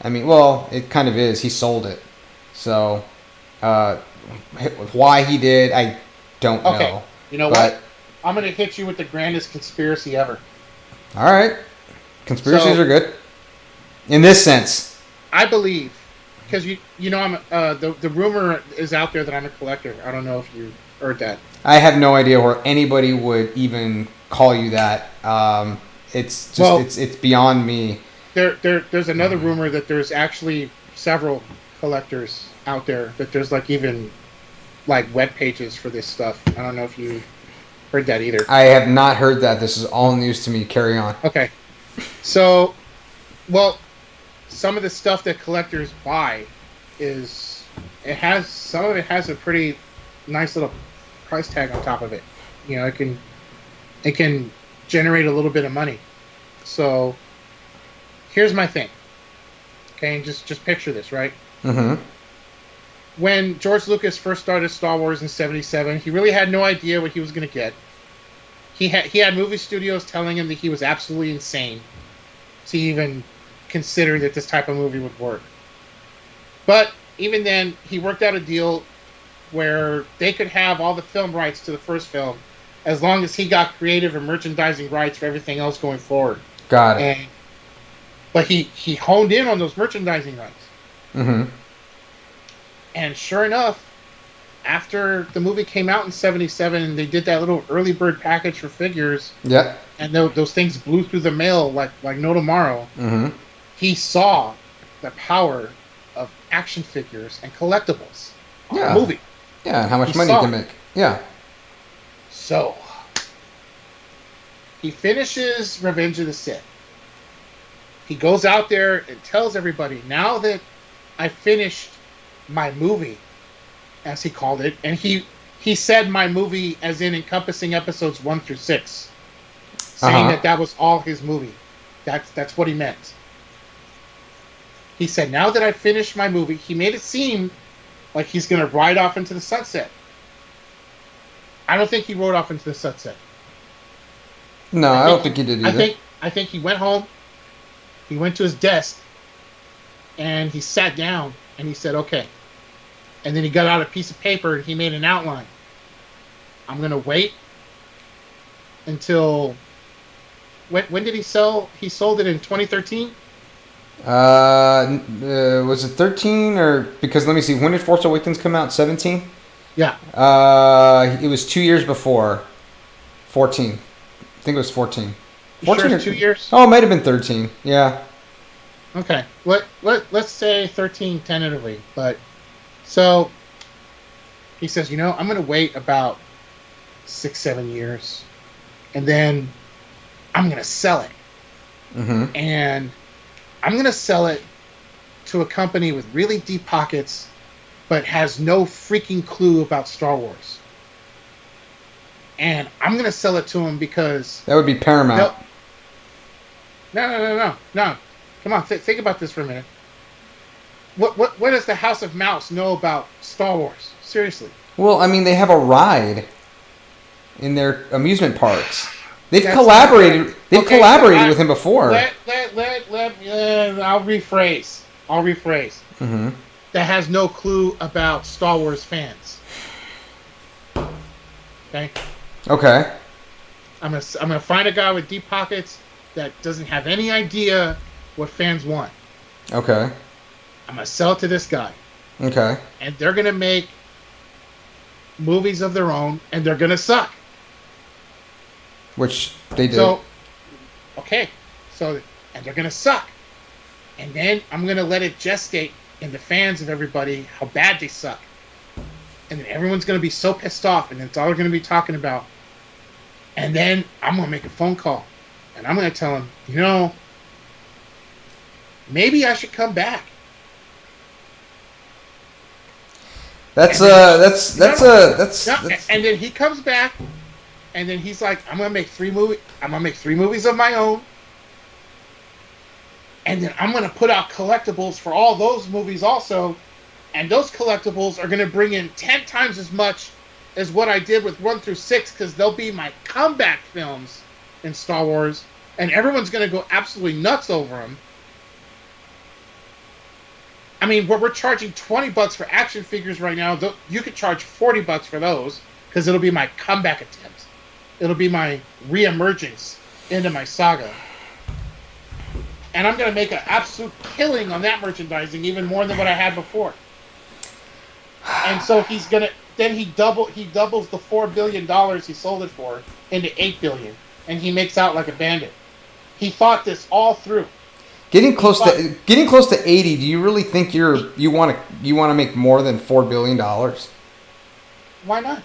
I mean, well, it kind of is. He sold it, so why he did, I don't know. Okay, what? I'm going to hit you with the grandest conspiracy ever. All right, conspiracies are good. In this sense, I believe, because I'm the rumor is out there that I'm a collector. I don't know if you heard that. I have no idea where anybody would even call you that. It's just it's beyond me. There's another rumor that there's actually several collectors out there, that there's even web pages for this stuff. I don't know if you heard that either. I have not heard that. This is all news to me. Carry on. Okay. So, well, some of the stuff that collectors buy some of it has a pretty nice little price tag on top of it. It can generate a little bit of money. So, here's my thing. Okay, and just picture this, right? Mm-hmm. When George Lucas first started Star Wars in '77, he really had no idea what he was going to get. He had movie studios telling him that he was absolutely insane to even consider that this type of movie would work. But even then, he worked out a deal where they could have all the film rights to the first film as long as he got creative and merchandising rights for everything else going forward. Got it. But he honed in on those merchandising rights. Mm-hmm. And sure enough, after the movie came out in '77 and they did that little early bird package for figures, and those things blew through the mail like no tomorrow, mm-hmm. he saw the power of action figures and collectibles on the movie. Yeah, and how much money you can make. Yeah. So, he finishes Revenge of the Sith. He goes out there and tells everybody, now that I finished my movie, as he called it, and he said my movie as in encompassing episodes 1 through 6, saying that was all his movie. That's what he meant. He said, now that I finished my movie, he made it seem like he's going to ride off into the sunset. I don't think he rode off into the sunset. No, I don't think he did either. I think he went home, he went to his desk, and he sat down, and he said, okay. And then he got out a piece of paper, and he made an outline. I'm going to wait until... When did he sell? He sold it in 2013? Was it 13 or because let me see. When did Force Awakens come out? 17. Yeah. It was 2 years before. 14. I think it was 14. You 14 sure or it's 2 years? Oh, it might have been 13. Yeah. Okay. Let's say 13 tentatively. But so he says, I'm going to wait about 6-7 years, and then I'm going to sell it. Mm-hmm. And I'm going to sell it to a company with really deep pockets, but has no freaking clue about Star Wars. And I'm going to sell it to them because... That would be Paramount. No. Come on, think about this for a minute. What does the House of Mouse know about Star Wars? Seriously. Well, I mean, they have a ride in their amusement parks. They've collaborated. They've collaborated with him before. I'll rephrase. Mm-hmm. That has no clue about Star Wars fans. Okay. Okay. I'm gonna find a guy with deep pockets that doesn't have any idea what fans want. Okay. I'm gonna sell it to this guy. Okay. And they're gonna make movies of their own, and they're gonna suck. Which they did. So, and they're gonna suck. And then I'm gonna let it gestate in the fans of everybody how bad they suck. And then everyone's gonna be so pissed off, and that's all they're gonna be talking about. And then I'm gonna make a phone call, and I'm gonna tell them, maybe I should come back. And then he comes back, and then he's like, I'm gonna make 3 movies of my own, and then I'm gonna put out collectibles for all those movies also, and those collectibles are gonna bring in 10 times as much as what I did with 1 through 6, because they'll be my comeback films in Star Wars, and everyone's gonna go absolutely nuts over them. I mean, we're charging $20 for action figures right now. You could charge $40 for those, because it'll be my comeback attempt. It'll be my re-emergence into my saga. And I'm going to make an absolute killing on that merchandising, even more than what I had before. And so he doubles the $4 billion he sold it for into $8 billion, and he makes out like a bandit. He thought this all through. Getting close to 80. Do you really think you want to make more than $4 billion? Why not?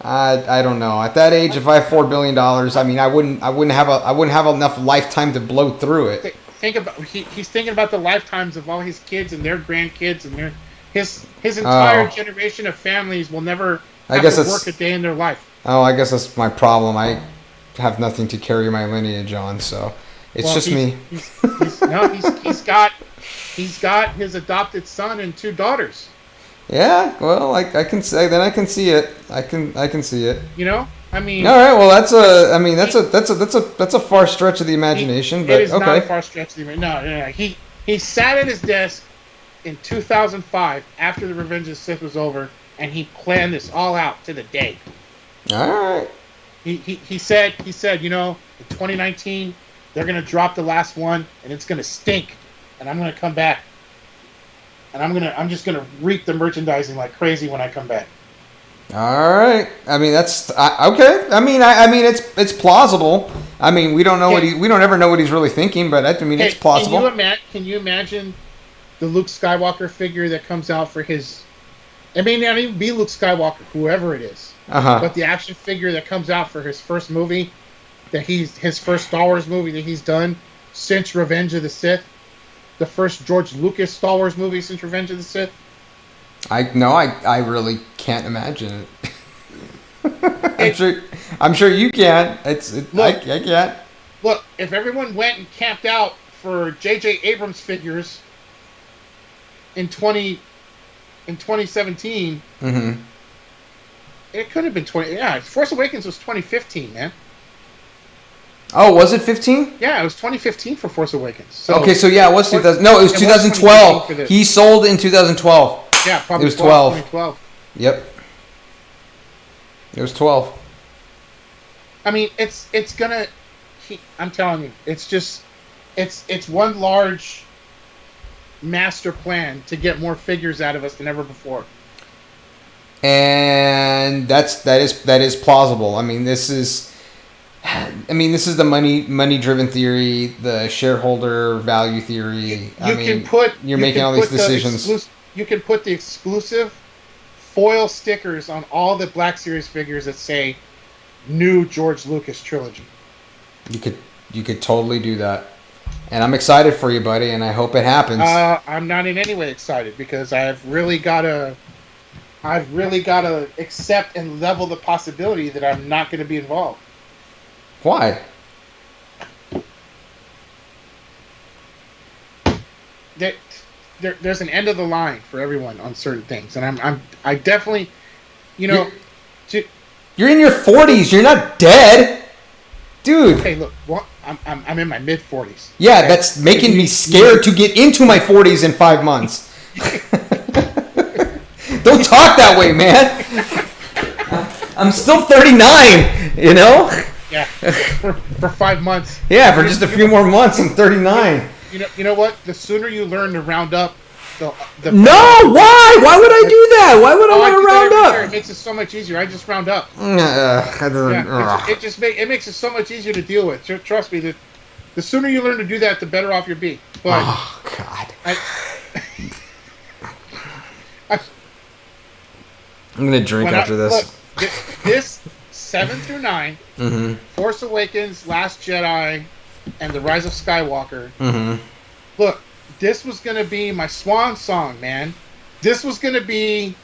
I don't know. At that age, if I have $4 billion, I mean, I wouldn't have enough lifetime to blow through it. Think about he's thinking about the lifetimes of all his kids and their grandkids and his entire generation of families will never have to work a day in their life. Oh, I guess that's my problem. I have nothing to carry my lineage on, so it's just me. He's got his adopted son and 2 daughters. Yeah, well, I can say then I can see it. I can see it. I mean. All right, well, that's a far stretch of the imagination, but it is okay. Not a far stretch of the imagination. No. He sat at his desk in 2005 after the Revenge of the Sith was over, and he planned this all out to the day. All right. He said, in 2019 they're gonna drop the last one, and it's gonna stink, and I'm gonna come back. And I'm just gonna reap the merchandising like crazy when I come back. All right. I mean that's okay. I mean it's plausible. I mean we don't know we don't ever know what he's really thinking, but it's plausible. Can you imagine the Luke Skywalker figure that comes out for his? I mean, not even be Luke Skywalker, whoever it is. But the action figure that comes out for his first movie, his first Star Wars movie that he's done since Revenge of the Sith. The first George Lucas Star Wars movie since Revenge of the Sith? I really can't imagine it. I'm sure you can. I can't. Look, if everyone went and camped out for J.J. Abrams figures in 2017, mm-hmm. It could have been 20. Yeah, Force Awakens was 2015, man. Oh, was it 15? Yeah, it was 2015 for Force Awakens. So okay, so yeah, it was 2000. No, it was 2012. He sold in 2012. Yeah, probably. It was 12. 2012. Yep. It was 12. I mean, it's gonna. I'm telling you, it's one large master plan to get more figures out of us than ever before. And that is plausible. I mean, this is the money driven theory, the shareholder value theory. You're making all these decisions. You can put the exclusive foil stickers on all the Black Series figures that say "New George Lucas Trilogy." You could totally do that, and I'm excited for you, buddy, and I hope it happens. I'm not in any way excited because I've really got to accept and level the possibility that I'm not going to be involved. Why? There's an end of the line for everyone on certain things, and I definitely, you're in your 40s. You're not dead, dude. Hey, look, I'm in my mid 40s. Yeah, okay? That's making me scared to get into my 40s in 5 months. Don't talk that way, man. I'm still 39. You know. Yeah, for 5 months. Yeah, for just a few more months, I'm 39. You know what? The sooner you learn to round up, no, why? Why would I do that? Why would I want to round up? It makes it so much easier. I just round up. It makes it so much easier to deal with. Trust me, the sooner you learn to do that, the better off you'll be. But oh God. I'm gonna drink after this. Look, this 7 through 9, mm-hmm. Force Awakens, Last Jedi, and The Rise of Skywalker. Mm-hmm. Look, this was gonna be my swan song, man. This was gonna be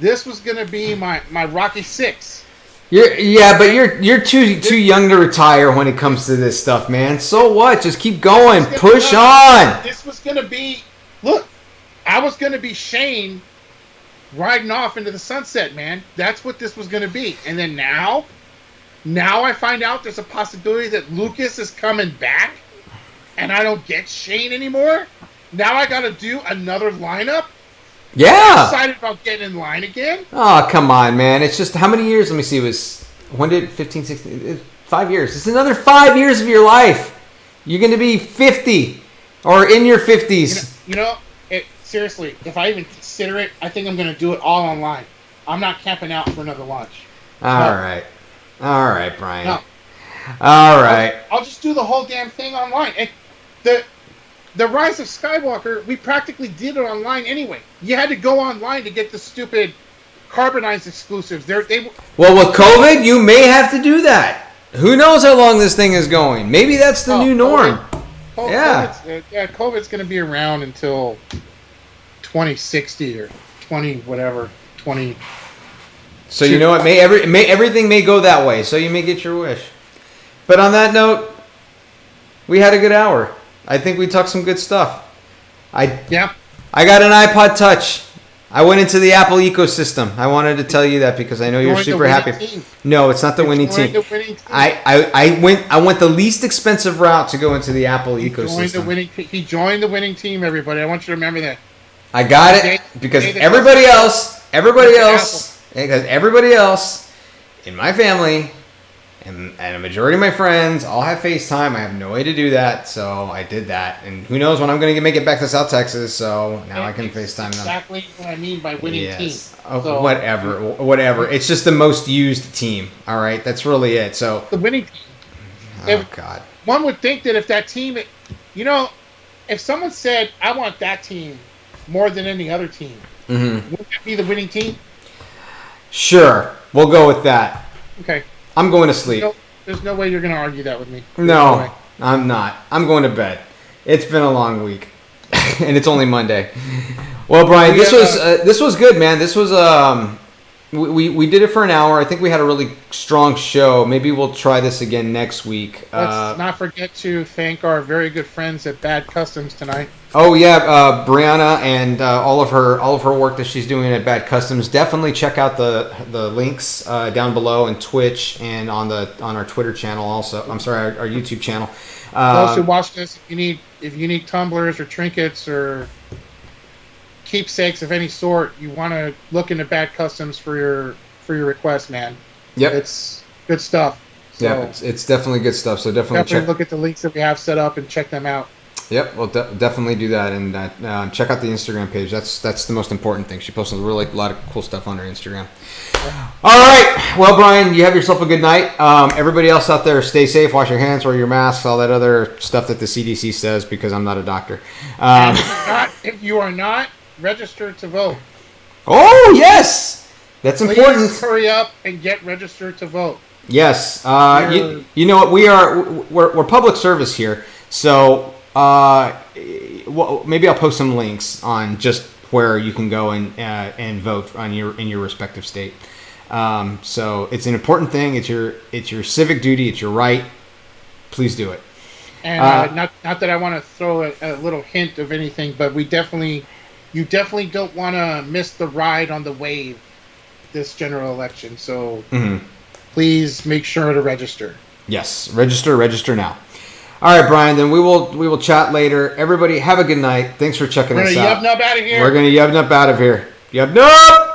my Rocky 6. But you're too young to retire when it comes to this stuff, man. So what? Just keep going. Push on. This was gonna be. Look, I was gonna be Shane riding off into the sunset, man. That's what this was gonna be. And then now I find out there's a possibility that Lucas is coming back, and I don't get Shane anymore. Now I got to do another lineup. Yeah. I'm excited about getting in line again. Oh, come on, man. It's just how many years? Let me see. It was when did 15, 16, 5 years. It's another 5 years of your life. You're going to be 50 or in your 50s. Seriously, if I even consider it, I think I'm going to do it all online. I'm not camping out for another launch. All right, Brian. No. All right. I'll just do the whole damn thing online. And the Rise of Skywalker, we practically did it online anyway. You had to go online to get the stupid carbonized exclusives. Well, with COVID, you may have to do that. Who knows how long this thing is going? Maybe that's the new norm. COVID's going to be around until 2060 or 20 whatever 20. So you know what? Everything may go that way. So you may get your wish. But on that note, we had a good hour. I think we talked some good stuff. I got an iPod Touch. I went into the Apple ecosystem. I wanted to tell you that because I know you're super happy. Team. No, it's not the winning team. I went the least expensive route to go into the Apple ecosystem. He joined the winning team, everybody. I want you to remember that. I got it because everybody else in my family and a majority of my friends all have FaceTime. I have no way to do that, so I did that. And who knows when I'm going to make it back to South Texas, so now I can FaceTime them. Exactly what I mean by winning team. Oh, whatever. It's just the most used team, all right? That's really it. So the winning team. God. One would think that if that team, if someone said, I want that team more than any other team, mm-hmm. Wouldn't that be the winning team? Sure. We'll go with that. Okay. I'm going to sleep. There's no way you're going to argue that with me. No, I'm not. I'm going to bed. It's been a long week, and it's only Monday. Well, Brian, this was good, man. This was we did it for an hour. I think we had a really strong show. Maybe we'll try this again next week. Let's not forget to thank our very good friends at Bad Customs tonight. Oh yeah, Brianna and all of her work that she's doing at Bad Customs. Definitely check out the links down below and Twitch and on our Twitter channel also. I'm sorry, our YouTube channel. Those who watch this, if you need tumblers or trinkets or keepsakes of any sort, you want to look into Bad Customs for your request, man. Yep, it's good stuff. So yeah, it's definitely good stuff. So definitely look at the links that we have set up and check them out. Yep, we'll definitely do that, and check out the Instagram page. That's the most important thing. She posts a lot of cool stuff on her Instagram. All right, well, Brian, you have yourself a good night. Everybody else out there, stay safe, wash your hands, wear your masks, all that other stuff that the CDC says, because I'm not a doctor. If you are not, register to vote. Oh yes, that's important. Please hurry up and get registered to vote. Yes, you know what, we're public service here, so. Well, maybe I'll post some links on just where you can go and vote in your respective state. So it's an important thing. It's your civic duty. It's your right. Please do it. And not that I want to throw a little hint of anything, but you definitely don't want to miss the ride on the wave this general election. So please make sure to register. Yes, register now. All right, Brian, then we will chat later. Everybody, have a good night. Thanks for checking us out. We're going to yub-nub out of here. We're going to yub-nub out of here. Yub-nub!